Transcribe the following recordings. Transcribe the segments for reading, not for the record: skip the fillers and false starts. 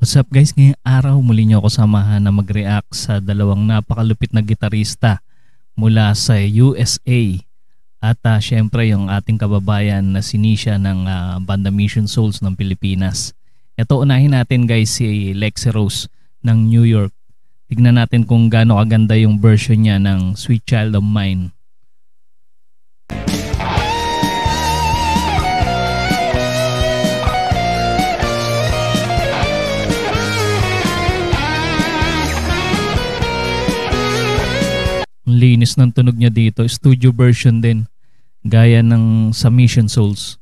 What's up guys, ngayong araw muli niyo ako samahan na mag-react sa dalawang napakalupit na gitarista mula sa USA at syempre yung ating kababayan na si Nisha ng banda Mission Souls ng Pilipinas. Ito unahin natin guys si Lexi Rose ng New York. Tignan natin kung gaano kaganda yung version niya ng Sweet Child of Mine. Linis ng tunog niya dito, studio version din gaya ng sa Mission Souls.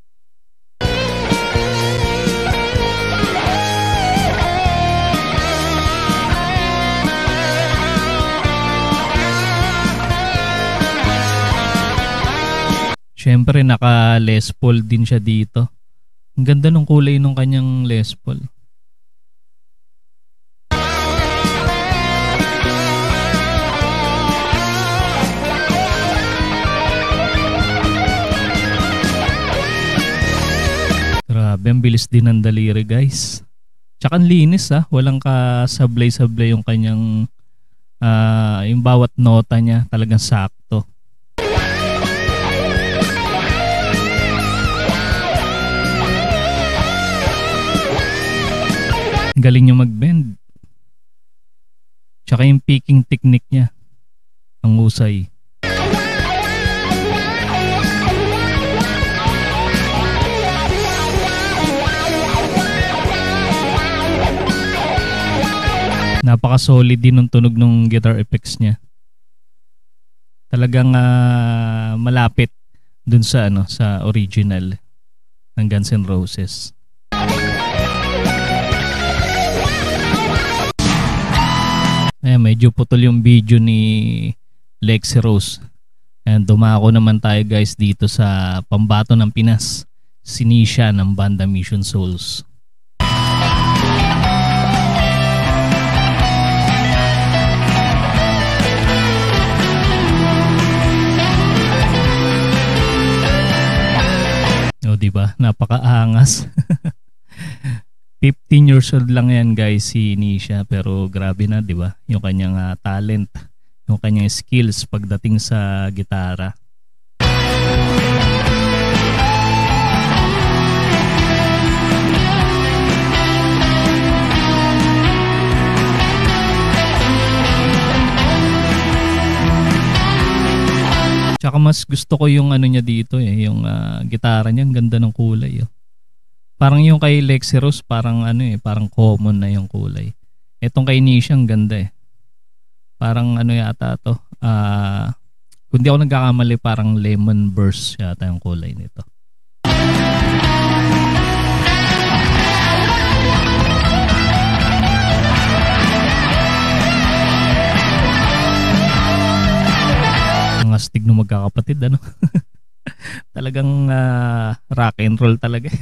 Syempre naka Les Paul din siya dito. Ang ganda ng kulay ng kanyang Les Paul. Grabe, ang bilis din ng daliri guys. Tsaka ang linis walang kasablay-sablay yung kanyang yung bawat nota niya talagang sakto. Galing niya mag-bend. Tsaka yung picking technique niya ang husay. Napaka-solid din ng tunog ng guitar effects niya. Talagang malapit dun sa sa original ng Guns N' Roses. Medyo putol yung video ni Lexi Rose. And dumako naman tayo guys dito sa pambato ng Pinas, si Nisha ng banda Mission Souls. O diba? Napakaangas. 15 years old lang yan guys si Nisha, pero grabe na diba? Yung kanyang talent, yung kanyang skills pagdating sa gitara. Tsaka mas gusto ko yung niya dito yung gitara niya, ang ganda ng kulay. Parang yung kay Lexi Rose, parang parang common na yung kulay. Etong kay Nisha ang ganda Parang yata to. Kung di ako nagkakamali, parang lemon burst yata yung kulay nito. Ang astig ng magkakapatid Talagang rock and roll talaga.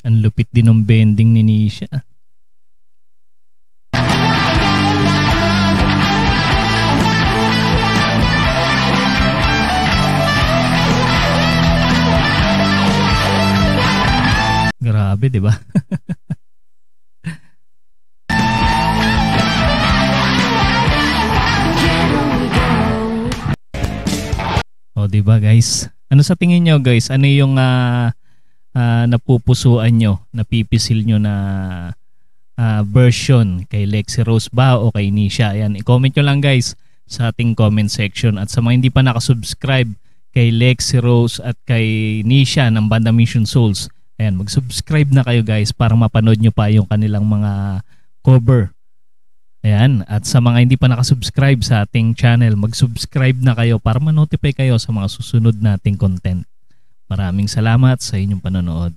Ang lupit din ng bending ni Nisha. Grabe, di ba? O, di ba guys? Ano sa tingin nyo guys? Ano yung napupusuan nyo, napipisil nyo na version? Kay Lexi Rose ba o kay Nisha? Ayan, i-comment nyo lang guys sa ating comment section. At sa mga hindi pa nakasubscribe kay Lexi Rose at kay Nisha ng banda Mission Souls, ayan, mag-subscribe na kayo guys para mapanood nyo pa yung kanilang mga cover. Ayan, at sa mga hindi pa nakasubscribe sa ating channel, mag-subscribe na kayo para ma-notify kayo sa mga susunod nating content. Maraming salamat sa inyong panonood.